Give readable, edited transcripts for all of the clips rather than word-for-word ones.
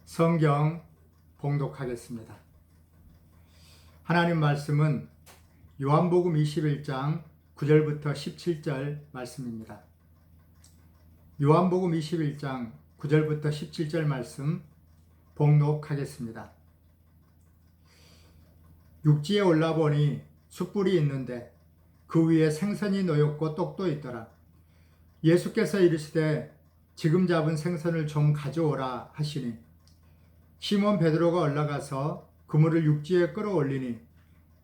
성경 봉독하겠습니다. 하나님 말씀은 요한복음 21장 9절부터 17절 말씀입니다. 요한복음 21장 9절부터 17절 말씀 봉독하겠습니다. 육지에 올라보니 숯불이 있는데 그 위에 생선이 놓였고 떡도 있더라. 예수께서 이르시되 지금 잡은 생선을 좀 가져오라 하시니 시몬 베드로가 올라가서 그물을 육지에 끌어올리니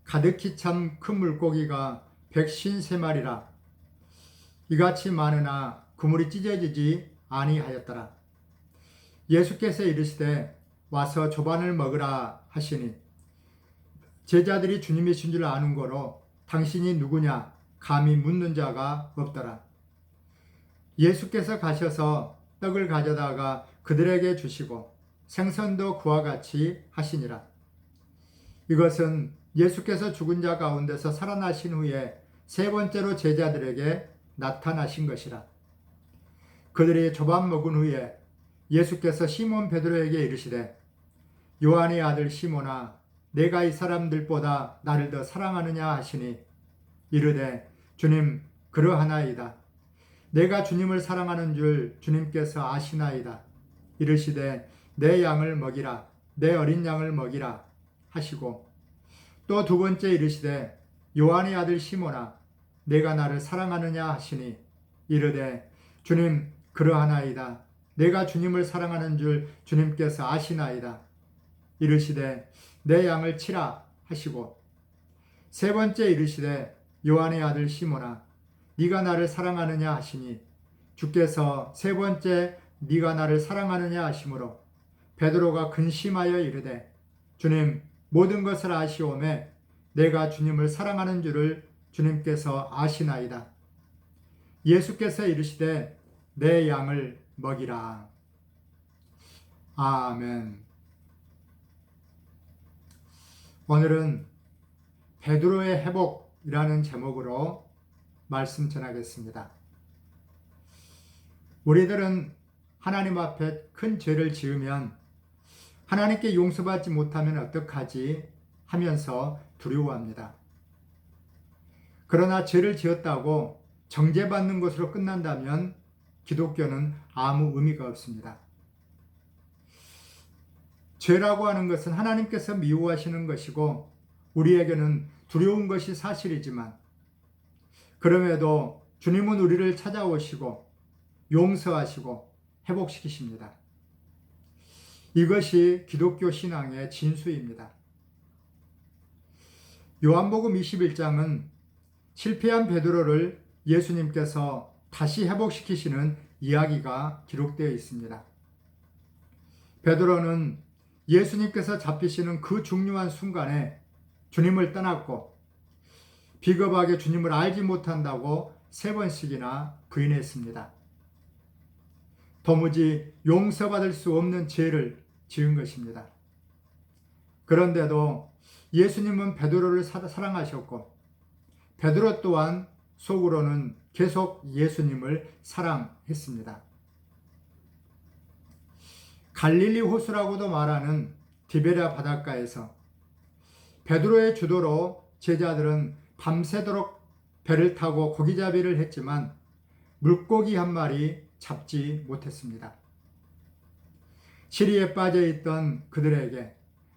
가득히 참 큰 물고기가 153마리라. 이같이 많으나 그물이 찢어지지 아니하였더라. 예수께서 이르시되 와서 조반을 먹으라 하시니 제자들이 주님이신 줄 아는 거로 당신이 누구냐 감히 묻는 자가 없더라. 예수께서 가셔서 떡을 가져다가 그들에게 주시고 생선도 그와 같이 하시니라. 이것은 예수께서 죽은 자 가운데서 살아나신 후에 세 번째로 제자들에게 나타나신 것이라. 그들이 조반 먹은 후에 예수께서 시몬 베드로에게 이르시되 요한의 아들 시몬아 내가 이 사람들보다 나를 더 사랑하느냐 하시니 이르되 주님 그러하나이다. 내가 주님을 사랑하는 줄 주님께서 아시나이다. 이르시되 내 양을 먹이라 내 어린 양을 먹이라 하시고 또 두 번째 이르시되 요한의 아들 시몬아 내가 나를 사랑하느냐 하시니 이르되 주님 그러하나이다. 내가 주님을 사랑하는 줄 주님께서 아시나이다. 이르시되 내 양을 치라 하시고 세 번째 이르시되 요한의 아들 시몬아 네가 나를 사랑하느냐 하시니 주께서 세 번째 네가 나를 사랑하느냐 하시므로 베드로가 근심하여 이르되 주님 모든 것을 아시오매 내가 주님을 사랑하는 줄을 주님께서 아시나이다. 예수께서 이르시되 내 양을 먹이라. 아멘. 오늘은 베드로의 회복이라는 제목으로 말씀 전하겠습니다. 우리들은 하나님 앞에 큰 죄를 지으면 하나님께 용서받지 못하면 어떡하지 하면서 두려워합니다. 그러나 죄를 지었다고 정죄받는 것으로 끝난다면 기독교는 아무 의미가 없습니다. 죄라고 하는 것은 하나님께서 미워하시는 것이고 우리에게는 두려운 것이 사실이지만 그럼에도 주님은 우리를 찾아오시고 용서하시고 회복시키십니다. 이것이 기독교 신앙의 진수입니다. 요한복음 21장은 실패한 베드로를 예수님께서 다시 회복시키시는 이야기가 기록되어 있습니다. 베드로는 예수님께서 잡히시는 그 중요한 순간에 주님을 떠났고 비겁하게 주님을 알지 못한다고 3번씩이나 부인했습니다. 도무지 용서받을 수 없는 죄를 지은 것입니다. 그런데도 예수님은 베드로를 사랑하셨고 베드로 또한 속으로는 계속 예수님을 사랑했습니다. 갈릴리 호수라고도 말하는 디베랴 바닷가에서 베드로의 주도로 제자들은 밤새도록 배를 타고 고기잡이를 했지만 물고기 한 마리 잡지 못했습니다. 시리에 빠져있던 그들에게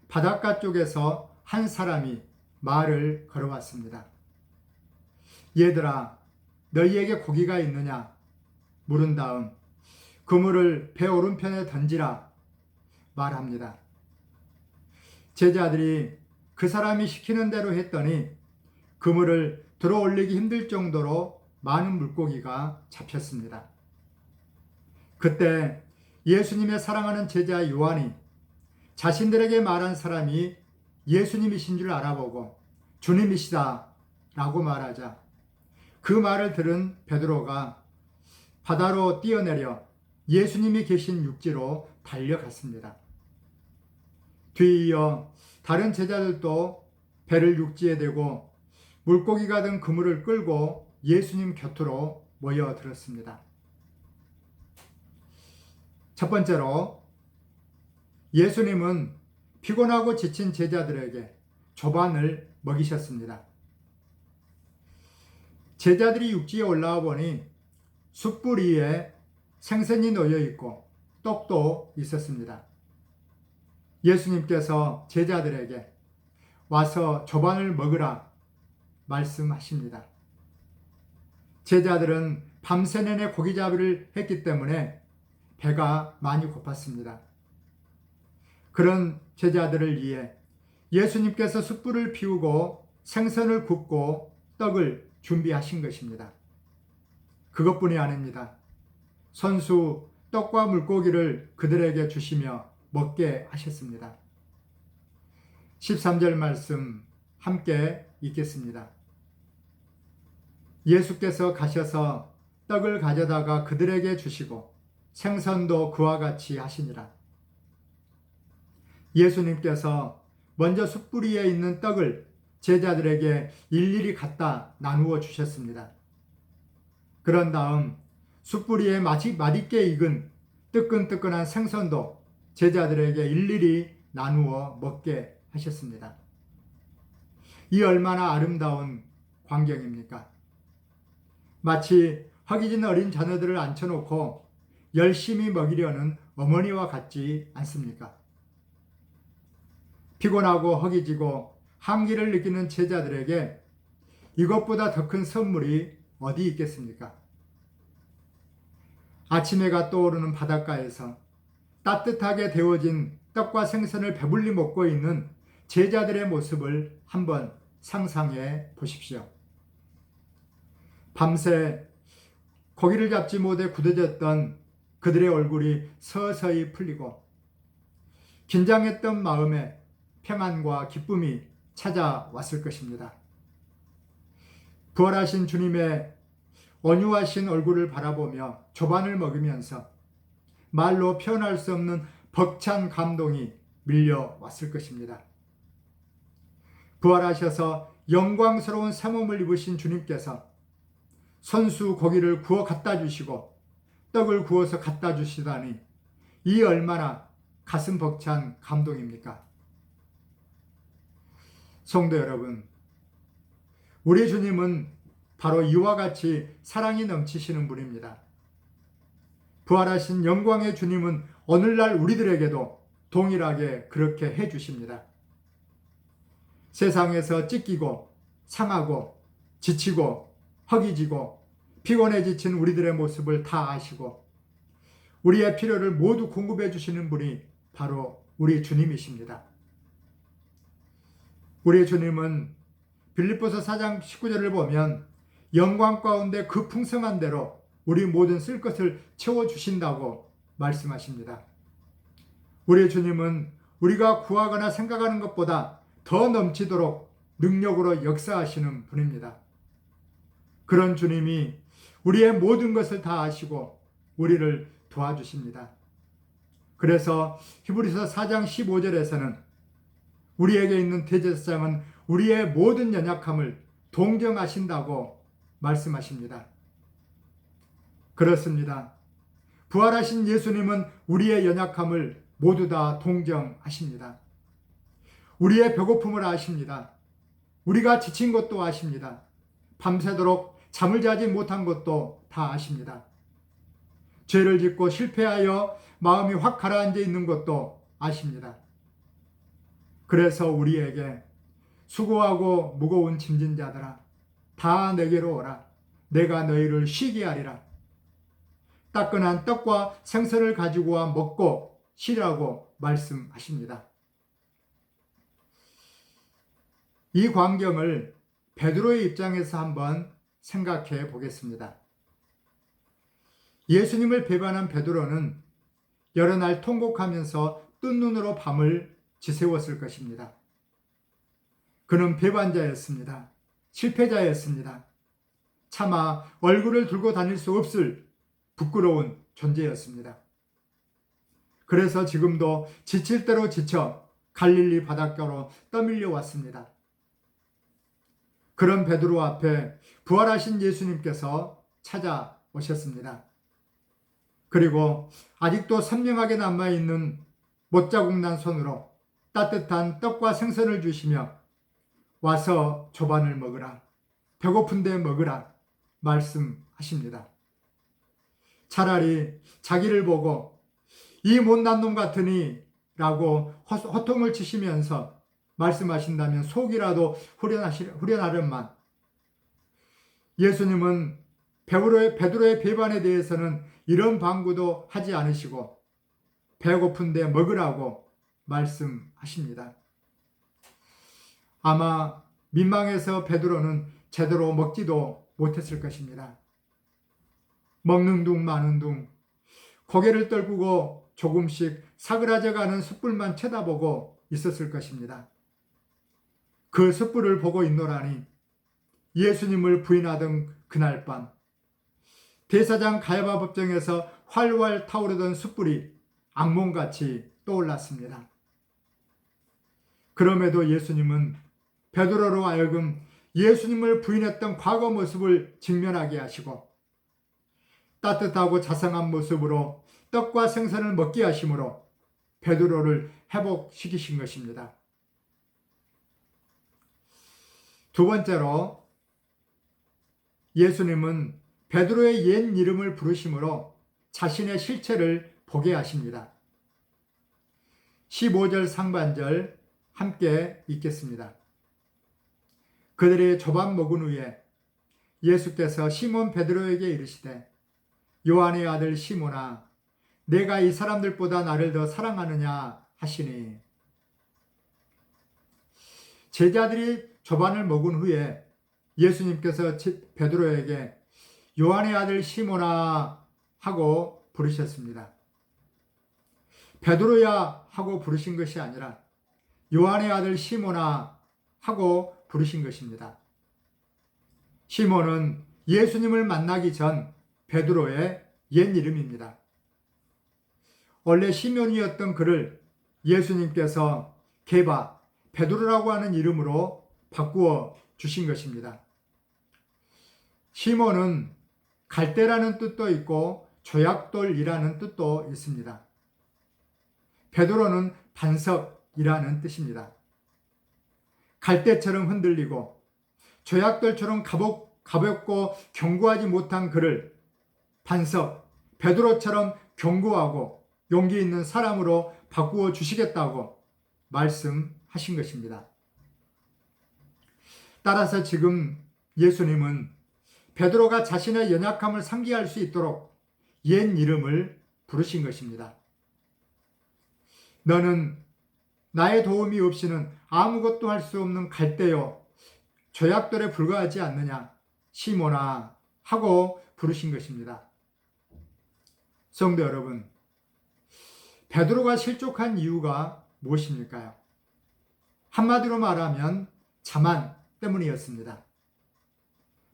바닷가 쪽에서 한 사람이 말을 걸어왔습니다. 얘들아, 너희에게 고기가 있느냐? 물은 다음 그물을 배 오른편에 던지라 말합니다. 제자들이 그 사람이 시키는 대로 했더니 그물을 들어 올리기 힘들 정도로 많은 물고기가 잡혔습니다. 그때 예수님의 사랑하는 제자 요한이 자신들에게 말한 사람이 예수님이신 줄 알아보고 주님이시다 라고 말하자 그 말을 들은 베드로가 바다로 뛰어내려 예수님이 계신 육지로 달려갔습니다. 뒤이어 다른 제자들도 배를 육지에 대고 물고기가 든 그물을 끌고 예수님 곁으로 모여들었습니다. 첫 번째로 예수님은 피곤하고 지친 제자들에게 조반을 먹이셨습니다. 제자들이 육지에 올라와 보니 숯불 위에 생선이 놓여 있고 떡도 있었습니다. 예수님께서 제자들에게 와서 조반을 먹으라 말씀하십니다. 제자들은 밤새 내내 고기잡이를 했기 때문에 배가 많이 고팠습니다. 그런 제자들을 위해 예수님께서 숯불을 피우고 생선을 굽고 떡을 준비하신 것입니다. 그것뿐이 아닙니다. 손수 떡과 물고기를 그들에게 주시며 먹게 하셨습니다. 13절 말씀 함께 읽겠습니다. 예수께서 가셔서 떡을 가져다가 그들에게 주시고 생선도 그와 같이 하시니라. 예수님께서 먼저 숯불 위에 있는 떡을 제자들에게 일일이 갖다 나누어 주셨습니다. 그런 다음 숯불 위에 맛있게 익은 뜨끈뜨끈한 생선도 제자들에게 일일이 나누어 먹게 하셨습니다. 이 얼마나 아름다운 광경입니까? 마치 허기진 어린 자녀들을 앉혀놓고 열심히 먹이려는 어머니와 같지 않습니까? 피곤하고 허기지고 한기를 느끼는 제자들에게 이것보다 더 큰 선물이 어디 있겠습니까? 아침 해가 떠오르는 바닷가에서 따뜻하게 데워진 떡과 생선을 배불리 먹고 있는 제자들의 모습을 한번 상상해 보십시오. 밤새 고기를 잡지 못해 굳어졌던 그들의 얼굴이 서서히 풀리고 긴장했던 마음에 평안과 기쁨이 찾아왔을 것입니다. 부활하신 주님의 온유하신 얼굴을 바라보며 조반을 먹으면서 말로 표현할 수 없는 벅찬 감동이 밀려왔을 것입니다. 부활하셔서 영광스러운 새 몸을 입으신 주님께서 손수 고기를 구워 갖다 주시고 떡을 구워서 갖다 주시다니 이 얼마나 가슴 벅찬 감동입니까? 성도 여러분, 우리 주님은 바로 이와 같이 사랑이 넘치시는 분입니다. 부활하신 영광의 주님은 오늘날 우리들에게도 동일하게 그렇게 해주십니다. 세상에서 찢기고 상하고 지치고 허기지고 피곤해 지친 우리들의 모습을 다 아시고 우리의 필요를 모두 공급해 주시는 분이 바로 우리 주님이십니다. 우리 주님은 빌립보서 4장 19절을 보면 영광 가운데 그 풍성한 대로 우리 모든 쓸 것을 채워주신다고 말씀하십니다. 우리 주님은 우리가 구하거나 생각하는 것보다 더 넘치도록 능력으로 역사하시는 분입니다. 그런 주님이 우리의 모든 것을 다 아시고 우리를 도와주십니다. 그래서 히브리서 4장 15절에서는 우리에게 있는 대제사장은 우리의 모든 연약함을 동정하신다고 말씀하십니다. 그렇습니다. 부활하신 예수님은 우리의 연약함을 모두 다 동정하십니다. 우리의 배고픔을 아십니다. 우리가 지친 것도 아십니다. 밤새도록 잠을 자지 못한 것도 다 아십니다. 죄를 짓고 실패하여 마음이 확 가라앉아 있는 것도 아십니다. 그래서 우리에게 수고하고 무거운 짐진 자들아 다 내게로 오라. 내가 너희를 쉬게 하리라. 따끈한 떡과 생선을 가지고 와 먹고 쉬라고 말씀하십니다. 이 광경을 베드로의 입장에서 한번 생각해 보겠습니다. 예수님을 배반한 베드로는 여러 날 통곡하면서 뜬 눈으로 밤을 지새웠을 것입니다. 그는 배반자였습니다. 실패자였습니다. 차마 얼굴을 들고 다닐 수 없을 부끄러운 존재였습니다. 그래서 지금도 지칠 대로 지쳐 갈릴리 바닷가로 떠밀려 왔습니다. 그런 베드로 앞에 부활하신 예수님께서 찾아오셨습니다. 그리고 아직도 선명하게 남아있는 못자국 난 손으로 따뜻한 떡과 생선을 주시며 와서 조반을 먹으라, 배고픈데 먹으라 말씀하십니다. 차라리 자기를 보고 이 못난 놈 같으니 라고 호통을 치시면서 말씀하신다면 속이라도 후련하련만, 예수님은 베드로의 배반에 대해서는 이런 방구도 하지 않으시고 배고픈데 먹으라고 말씀하십니다. 아마 민망해서 베드로는 제대로 먹지도 못했을 것입니다. 먹는 둥 마는 둥 고개를 떨구고 조금씩 사그라져가는 숯불만 쳐다보고 있었을 것입니다. 그 숯불을 보고 있노라니 예수님을 부인하던 그날 밤 대사장 가야바 법정에서 활활 타오르던 숯불이 악몽같이 떠올랐습니다. 그럼에도 예수님은 베드로로 하여금 예수님을 부인했던 과거 모습을 직면하게 하시고 따뜻하고 자상한 모습으로 떡과 생선을 먹게 하심으로 베드로를 회복시키신 것입니다. 두 번째로 예수님은 베드로의 옛 이름을 부르심으로 자신의 실체를 보게 하십니다. 15절 상반절 함께 읽겠습니다. 그들이 조반 먹은 후에 예수께서 시몬 베드로에게 이르시되 요한의 아들 시몬아, 내가 이 사람들보다 나를 더 사랑하느냐 하시니, 제자들이 조반을 먹은 후에 예수님께서 베드로에게 요한의 아들 시몬아 하고 부르셨습니다. 베드로야 하고 부르신 것이 아니라 요한의 아들 시몬아 하고 부르신 것입니다. 시몬은 예수님을 만나기 전 베드로의 옛 이름입니다. 원래 시몬이었던 그를 예수님께서 게바, 베드로라고 하는 이름으로 바꾸어 주신 것입니다. 시몬은 갈대라는 뜻도 있고 조약돌이라는 뜻도 있습니다. 베드로는 반석이라는 뜻입니다. 갈대처럼 흔들리고 조약돌처럼 가볍고 견고하지 못한 그를 반석, 베드로처럼 견고하고 용기 있는 사람으로 바꾸어 주시겠다고 말씀하신 것입니다. 따라서 지금 예수님은 베드로가 자신의 연약함을 상기할 수 있도록 옛 이름을 부르신 것입니다. 너는 나의 도움이 없이는 아무것도 할 수 없는 갈대요, 조약돌에 불과하지 않느냐, 시몬아 하고 부르신 것입니다. 성도 여러분, 베드로가 실족한 이유가 무엇입니까요? 한마디로 말하면 자만 때문이었습니다.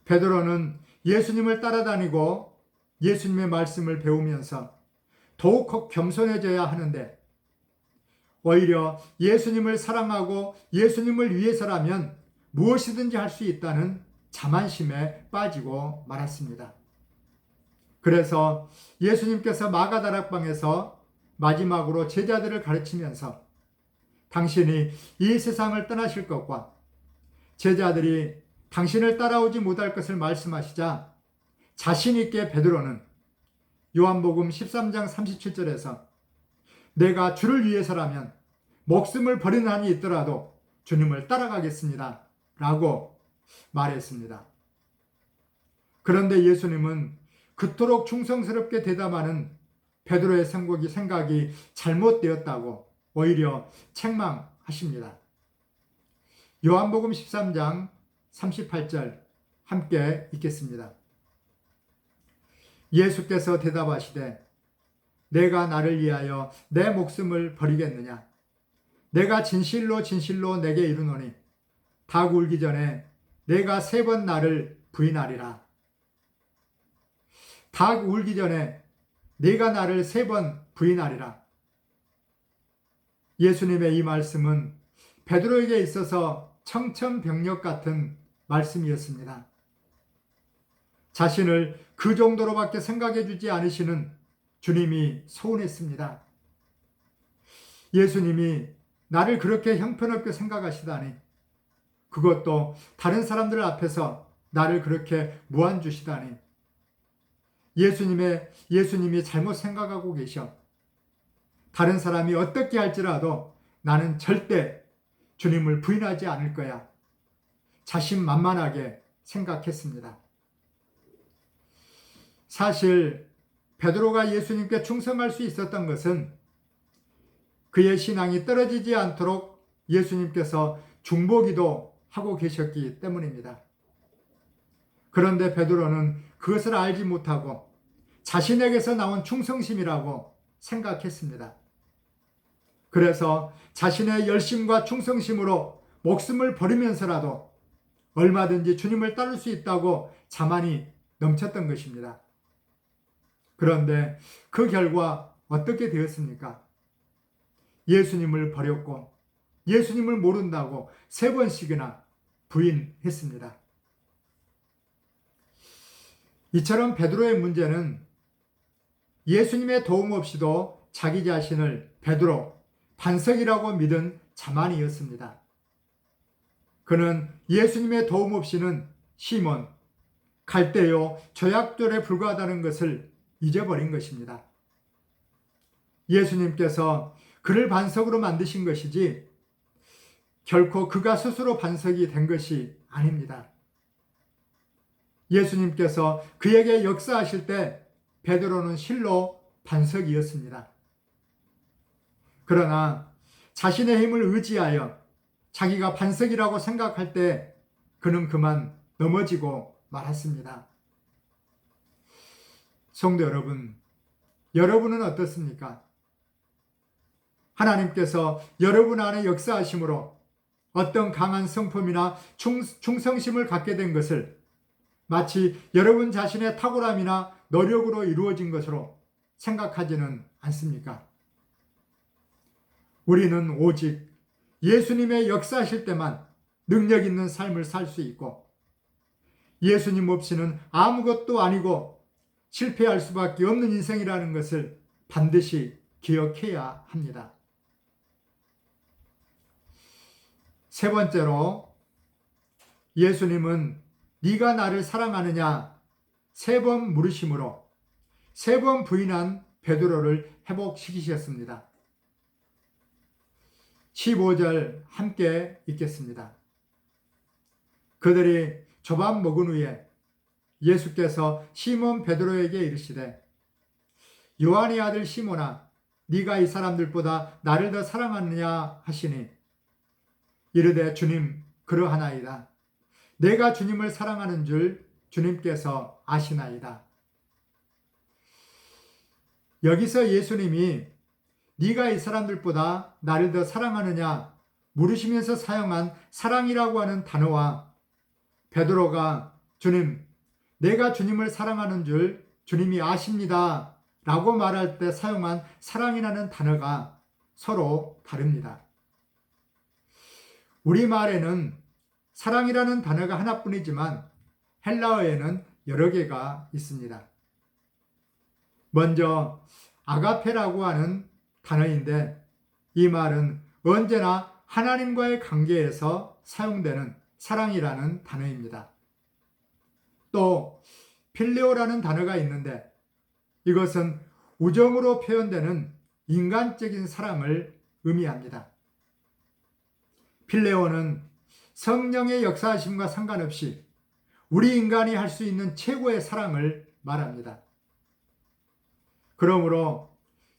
베드로는 예수님을 따라다니고 예수님의 말씀을 배우면서 더욱 겸손해져야 하는데, 오히려 예수님을 사랑하고 예수님을 위해서라면 무엇이든지 할 수 있다는 자만심에 빠지고 말았습니다. 그래서 예수님께서 마가다락방에서 마지막으로 제자들을 가르치면서 당신이 이 세상을 떠나실 것과 제자들이 당신을 따라오지 못할 것을 말씀하시자 자신 있게 베드로는 요한복음 13장 37절에서 내가 주를 위해서라면 목숨을 버리는 한이 있더라도 주님을 따라가겠습니다 라고 말했습니다. 그런데 예수님은 그토록 충성스럽게 대답하는 베드로의 생각이 잘못되었다고 오히려 책망하십니다. 요한복음 13장 38절 함께 읽겠습니다. 예수께서 대답하시되 내가 나를 위하여 내 목숨을 버리겠느냐? 내가 진실로 진실로 내게 이르노니 닭 울기 전에 내가 3번 나를 부인하리라. 닭 울기 전에 내가 나를 3번 부인하리라. 예수님의 이 말씀은 베드로에게 있어서 청천벽력 같은 말씀이었습니다. 자신을 그 정도로밖에 생각해 주지 않으시는 주님이 서운했습니다. 예수님이 나를 그렇게 형편없게 생각하시다니, 그것도 다른 사람들 앞에서 나를 그렇게 무한 주시다니, 예수님이 잘못 생각하고 계셔. 다른 사람이 어떻게 할지라도 나는 절대 주님을 부인하지 않을 거야. 자신만만하게 생각했습니다. 사실 베드로가 예수님께 충성할 수 있었던 것은 그의 신앙이 떨어지지 않도록 예수님께서 중보기도 하고 계셨기 때문입니다. 그런데 베드로는 그것을 알지 못하고 자신에게서 나온 충성심이라고 생각했습니다. 그래서 자신의 열심과 충성심으로 목숨을 버리면서라도 얼마든지 주님을 따를 수 있다고 자만이 넘쳤던 것입니다. 그런데 그 결과 어떻게 되었습니까? 예수님을 버렸고 예수님을 모른다고 3번씩이나 부인했습니다. 이처럼 베드로의 문제는 예수님의 도움 없이도 자기 자신을 베드로, 반석이라고 믿은 자만이었습니다. 그는 예수님의 도움 없이는 시몬, 갈대요, 조약돌에 불과하다는 것을 잊어버린 것입니다. 예수님께서 그를 반석으로 만드신 것이지 결코 그가 스스로 반석이 된 것이 아닙니다. 예수님께서 그에게 역사하실 때 베드로는 실로 반석이었습니다. 그러나 자신의 힘을 의지하여 자기가 반석이라고 생각할 때 그는 그만 넘어지고 말았습니다. 성도 여러분, 여러분은 어떻습니까? 하나님께서 여러분 안에 역사하심으로 어떤 강한 성품이나 충성심을 갖게 된 것을 마치 여러분 자신의 탁월함이나 노력으로 이루어진 것으로 생각하지는 않습니까? 우리는 오직 예수님의 역사하실 때만 능력 있는 삶을 살 수 있고 예수님 없이는 아무것도 아니고 실패할 수밖에 없는 인생이라는 것을 반드시 기억해야 합니다. 3번째로 예수님은 네가 나를 사랑하느냐 3번 물으심으로 3번 부인한 베드로를 회복시키셨습니다. 15절 함께 읽겠습니다. 그들이 조밥 먹은 후에 예수께서 시몬 베드로에게 이르시되 요한의 아들 시몬아 네가 이 사람들보다 나를 더 사랑하느냐 하시니 이르되 주님 그러하나이다. 내가 주님을 사랑하는 줄 주님께서 아시나이다. 여기서 예수님이 네가 이 사람들보다 나를 더 사랑하느냐 물으시면서 사용한 사랑이라고 하는 단어와 베드로가 주님, 내가 주님을 사랑하는 줄 주님이 아십니다 라고 말할 때 사용한 사랑이라는 단어가 서로 다릅니다. 우리말에는 사랑이라는 단어가 하나뿐이지만 헬라어에는 여러 개가 있습니다. 먼저 아가페라고 하는 단어인데 이 말은 언제나 하나님과의 관계에서 사용되는 사랑이라는 단어입니다. 또 필레오라는 단어가 있는데 이것은 우정으로 표현되는 인간적인 사랑을 의미합니다. 필레오는 성령의 역사하심과 상관없이 우리 인간이 할 수 있는 최고의 사랑을 말합니다. 그러므로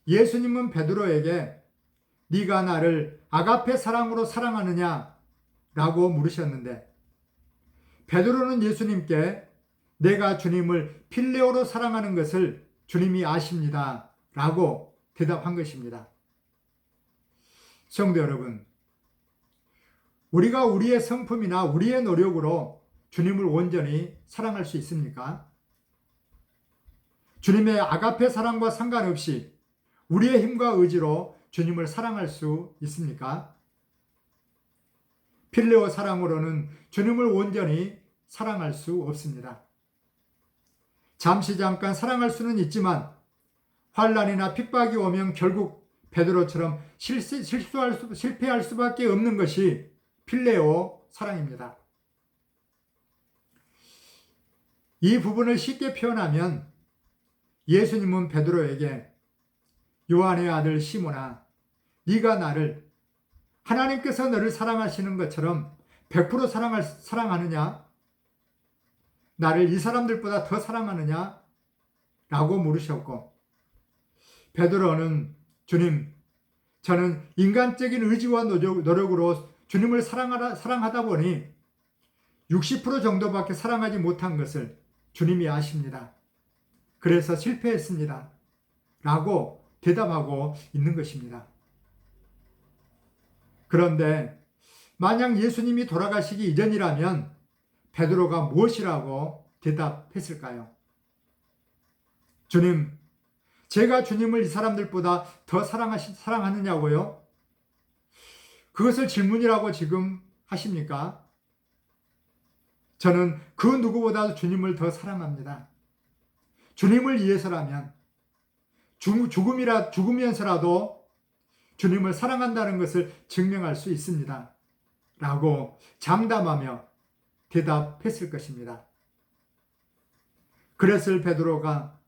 예수님은 베드로에게 네가 나를 아가페 사랑으로 사랑하느냐 라고 물으셨는데 베드로는 예수님께 내가 주님을 필레오로 사랑하는 것을 주님이 아십니다 라고 대답한 것입니다. 성도 여러분, 우리가 우리의 성품이나 우리의 노력으로 주님을 온전히 사랑할 수 있습니까? 주님의 아가페 사랑과 상관없이 우리의 힘과 의지로 주님을 사랑할 수 있습니까? 필레오 사랑으로는 주님을 온전히 사랑할 수 없습니다. 잠시 잠깐 사랑할 수는 있지만 환난이나 핍박이 오면 결국 베드로처럼 실패할 수밖에 없는 것이 필레오 사랑입니다. 이 부분을 쉽게 표현하면 예수님은 베드로에게 요한의 아들 시몬아, 네가 나를 하나님께서 너를 사랑하시는 것처럼 100% 사랑하느냐? 나를 이 사람들보다 더 사랑하느냐? 라고 물으셨고, 베드로는 주님, 저는 인간적인 의지와 노력으로 주님을 사랑하다 보니 60% 정도밖에 사랑하지 못한 것을 주님이 아십니다. 그래서 실패했습니다. 라고 대답하고 있는 것입니다. 그런데 만약 예수님이 돌아가시기 이전이라면 베드로가 무엇이라고 대답했을까요? 주님, 제가 주님을 이 사람들보다 더 사랑하느냐고요? 그것을 질문이라고 지금 하십니까? 저는 그 누구보다도 주님을 더 사랑합니다. 주님을 위해서라면 죽으면서라도 주님을 사랑한다는 것을 증명할 수 있습니다. 라고 장담하며 대답했을 것입니다. 그랬을 베드로가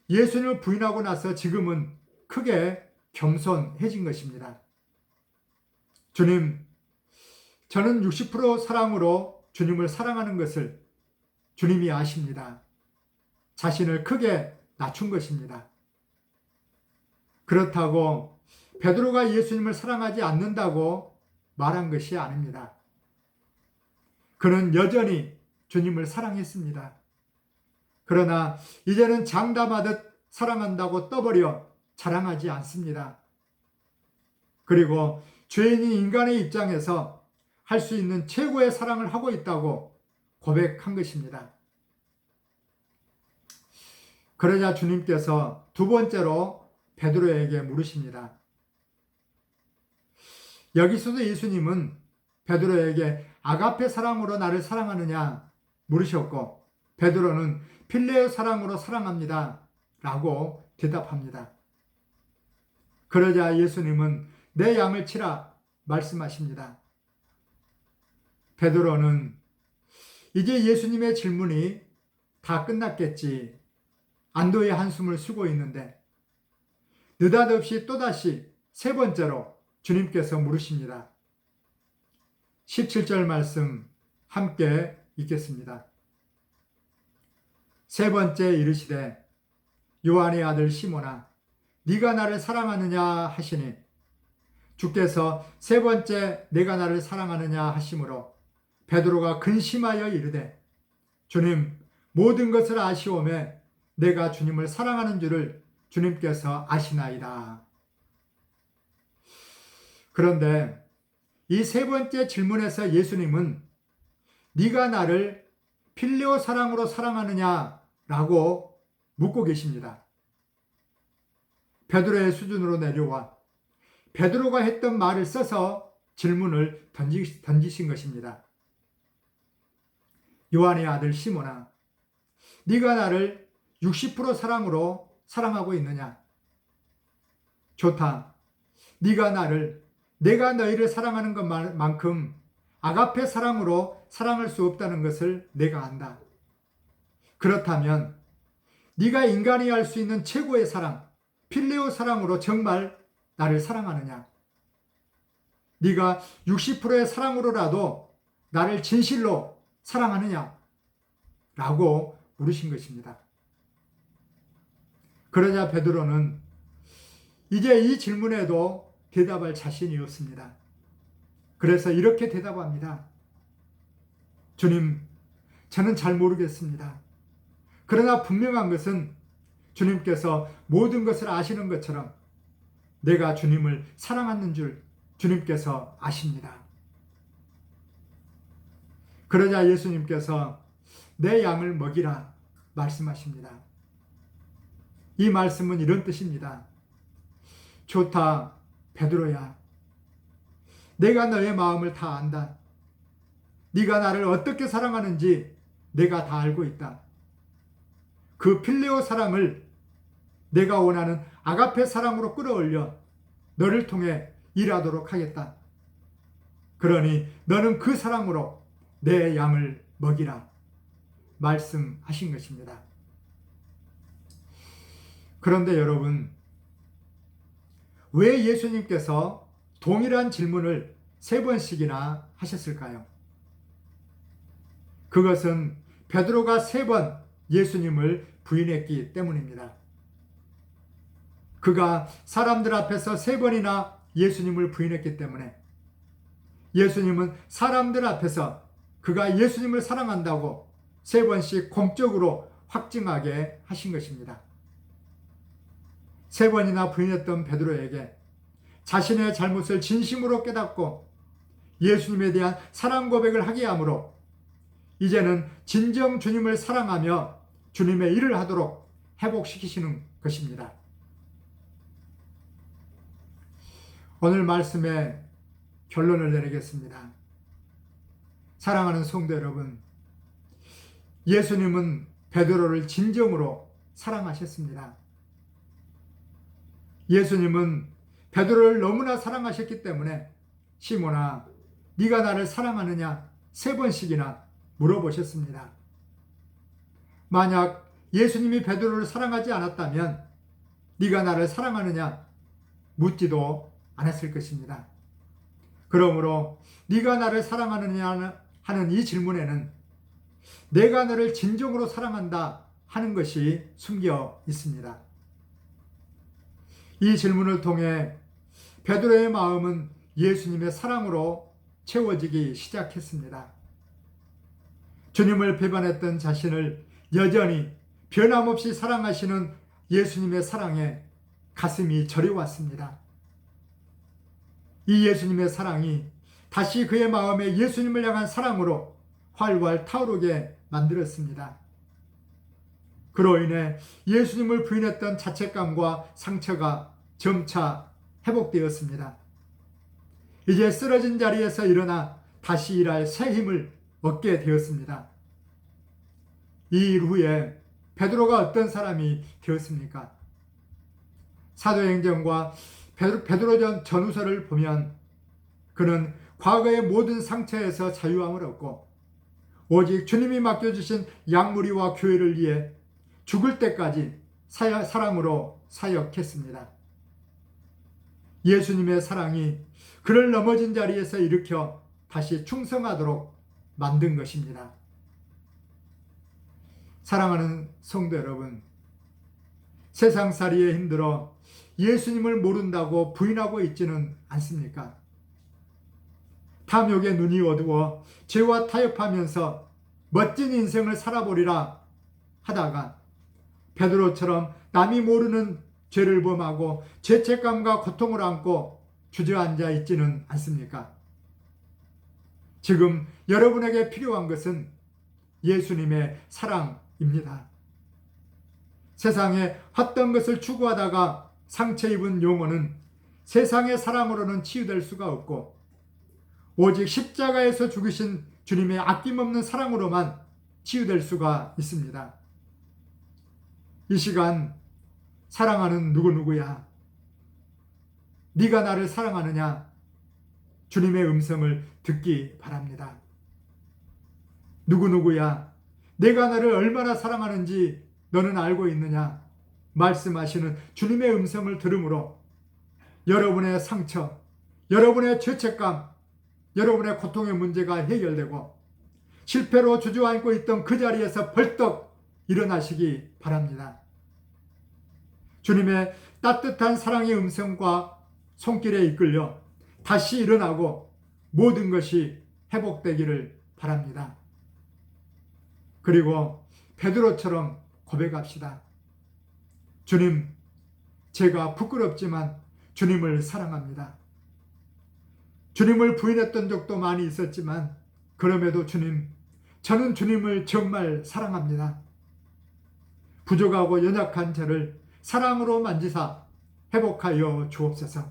예수님을 부인하고 나서 지금은 크게 겸손해진 것입니다. 주님, 저는 60% 사랑으로 주님을 사랑하는 것을 주님이 아십니다. 자신을 크게 낮춘 것입니다. 그렇다고 베드로가 예수님을 사랑하지 않는다고 말한 것이 아닙니다. 그는 여전히 주님을 사랑했습니다. 그러나 이제는 장담하듯 사랑한다고 떠버려 자랑하지 않습니다. 그리고 죄인인 인간의 입장에서 할 수 있는 최고의 사랑을 하고 있다고 고백한 것입니다. 그러자 주님께서 두 번째로 베드로에게 물으십니다. 여기서도 예수님은 베드로에게 아가페 사랑으로 나를 사랑하느냐 물으셨고, 베드로는 필레오 사랑으로 사랑합니다 라고 대답합니다. 그러자 예수님은 내 양을 치라 말씀하십니다. 베드로는 이제 예수님의 질문이 다 끝났겠지 안도의 한숨을 쉬고 있는데 느닷없이 또다시 세 번째로 주님께서 물으십니다. 17절 말씀 함께 읽겠습니다. 세 번째 이르시되 요한의 아들 시몬아, 네가 나를 사랑하느냐 하시니, 주께서 세 번째 내가 나를 사랑하느냐 하심으로 베드로가 근심하여 이르되, 주님, 모든 것을 아시오매 내가 주님을 사랑하는 줄을 주님께서 아시나이다. 그런데 이 세 번째 질문에서 예수님은 네가 나를 필레오 사랑으로 사랑하느냐라고 묻고 계십니다. 베드로의 수준으로 내려와 베드로가 했던 말을 써서 질문을 던지신 것입니다. 요한의 아들 시몬아, 네가 나를 60% 사랑으로 사랑하고 있느냐? 좋다. 네가 내가 너희를 사랑하는 것만큼 아가페 사랑으로 사랑할 수 없다는 것을 내가 안다. 그렇다면 네가 인간이 할 수 있는 최고의 사랑, 필레오 사랑으로 정말 나를 사랑하느냐? 네가 60%의 사랑으로라도 나를 진실로 사랑하느냐? 라고 물으신 것입니다. 그러자 베드로는 이제 이 질문에도 대답할 자신이 없습니다. 그래서 이렇게 대답합니다. 주님, 저는 잘 모르겠습니다. 그러나 분명한 것은 주님께서 모든 것을 아시는 것처럼 내가 주님을 사랑하는 줄 주님께서 아십니다. 그러자 예수님께서 내 양을 먹이라 말씀하십니다. 이 말씀은 이런 뜻입니다. 좋다, 베드로야. 내가 너의 마음을 다 안다. 네가 나를 어떻게 사랑하는지 내가 다 알고 있다. 그 필레오 사랑을 내가 원하는 아가페 사랑으로 끌어올려 너를 통해 일하도록 하겠다. 그러니 너는 그 사랑으로 내 양을 먹이라 말씀하신 것입니다. 그런데 여러분, 왜 예수님께서 동일한 질문을 3번씩이나 하셨을까요? 그것은 베드로가 3번 예수님을 부인했기 때문입니다. 그가 사람들 앞에서 3번이나 예수님을 부인했기 때문에 예수님은 사람들 앞에서 그가 예수님을 사랑한다고 3번씩 공적으로 확증하게 하신 것입니다. 3번이나 부인했던 베드로에게 자신의 잘못을 진심으로 깨닫고 예수님에 대한 사랑 고백을 하게 하므로 이제는 진정 주님을 사랑하며 주님의 일을 하도록 회복시키시는 것입니다. 오늘 말씀의 결론을 내리겠습니다. 사랑하는 성도 여러분, 예수님은 베드로를 진정으로 사랑하셨습니다. 예수님은 베드로를 너무나 사랑하셨기 때문에 시몬아, 네가 나를 사랑하느냐 3번씩이나 물어보셨습니다. 만약 예수님이 베드로를 사랑하지 않았다면 네가 나를 사랑하느냐 묻지도 않았을 것입니다. 그러므로 네가 나를 사랑하느냐 하는 이 질문에는 내가 너를 진정으로 사랑한다 하는 것이 숨겨 있습니다. 이 질문을 통해 베드로의 마음은 예수님의 사랑으로 채워지기 시작했습니다. 주님을 배반했던 자신을 여전히 변함없이 사랑하시는 예수님의 사랑에 가슴이 저려왔습니다. 이 예수님의 사랑이 다시 그의 마음에 예수님을 향한 사랑으로 활활 타오르게 만들었습니다. 그로 인해 예수님을 부인했던 자책감과 상처가 점차 회복되었습니다. 이제 쓰러진 자리에서 일어나 다시 일할 새 힘을 얻게 되었습니다. 이 일 후에 베드로가 어떤 사람이 되었습니까? 사도행전과 베드로전 전후서를 보면 그는 과거의 모든 상처에서 자유함을 얻고 오직 주님이 맡겨주신 양무리와 교회를 위해 죽을 때까지 사랑으로 사역했습니다. 예수님의 사랑이 그를 넘어진 자리에서 일으켜 다시 충성하도록 만든 것입니다. 사랑하는 성도 여러분, 세상살이에 힘들어 예수님을 모른다고 부인하고 있지는 않습니까? 탐욕의 눈이 어두워 죄와 타협하면서 멋진 인생을 살아보리라 하다가 베드로처럼 남이 모르는 죄를 범하고 죄책감과 고통을 안고 주저앉아 있지는 않습니까? 지금 여러분에게 필요한 것은 예수님의 사랑입니다. 세상에 헛된 것을 추구하다가 상처 입은 영혼은 세상의 사랑으로는 치유될 수가 없고 오직 십자가에서 죽으신 주님의 아낌없는 사랑으로만 치유될 수가 있습니다. 이 시간 사랑하는 누구누구야, 네가 나를 사랑하느냐 주님의 음성을 듣기 바랍니다. 누구누구야, 내가 너를 얼마나 사랑하는지 너는 알고 있느냐 말씀하시는 주님의 음성을 들음으로 여러분의 상처, 여러분의 죄책감, 여러분의 고통의 문제가 해결되고 실패로 주저앉고 있던 그 자리에서 벌떡 일어나시기 바랍니다. 주님의 따뜻한 사랑의 음성과 손길에 이끌려 다시 일어나고 모든 것이 회복되기를 바랍니다. 그리고 베드로처럼 고백합시다. 주님, 제가 부끄럽지만 주님을 사랑합니다. 주님을 부인했던 적도 많이 있었지만 그럼에도 주님, 저는 주님을 정말 사랑합니다. 부족하고 연약한 저를 사랑으로 만지사 회복하여 주옵소서.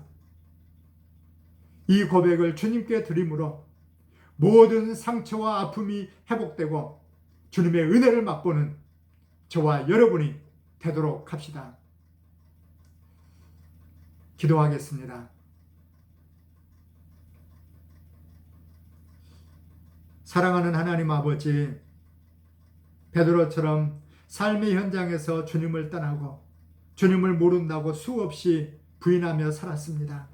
이 고백을 주님께 드림으로 모든 상처와 아픔이 회복되고 주님의 은혜를 맛보는 저와 여러분이 되도록 합시다. 기도하겠습니다. 사랑하는 하나님 아버지, 베드로처럼 삶의 현장에서 주님을 떠나고 주님을 모른다고 수없이 부인하며 살았습니다.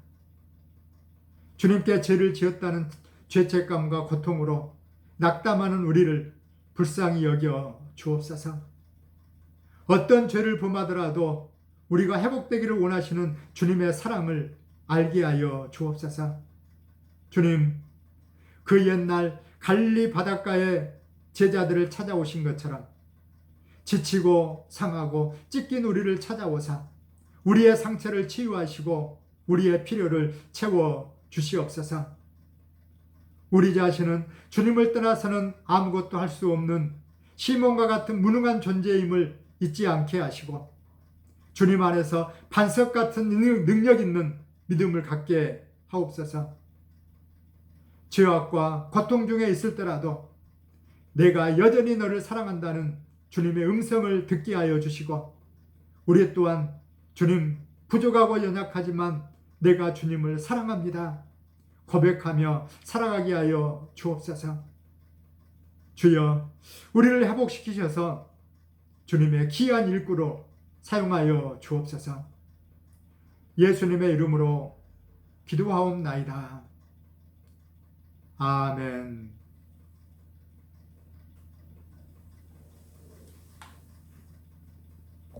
주님께 죄를 지었다는 죄책감과 고통으로 낙담하는 우리를 불쌍히 여겨 주옵소서. 어떤 죄를 범하더라도 우리가 회복되기를 원하시는 주님의 사랑을 알게 하여 주옵소서. 주님, 그 옛날 갈릴리 바닷가에 제자들을 찾아오신 것처럼 지치고 상하고 찢긴 우리를 찾아오사 우리의 상처를 치유하시고 우리의 필요를 채워 주시옵소서. 우리 자신은 주님을 떠나서는 아무것도 할 수 없는 시몬과 같은 무능한 존재임을 잊지 않게 하시고 주님 안에서 반석 같은 능력 있는 믿음을 갖게 하옵소서. 죄악과 고통 중에 있을 때라도 내가 여전히 너를 사랑한다는 주님의 음성을 듣게 하여 주시고 우리 또한 주님, 부족하고 연약하지만 내가 주님을 사랑합니다 고백하며 살아가게 하여 주옵소서. 주여, 우리를 회복시키셔서 주님의 귀한 일꾼으로 사용하여 주옵소서. 예수님의 이름으로 기도하옵나이다. 아멘.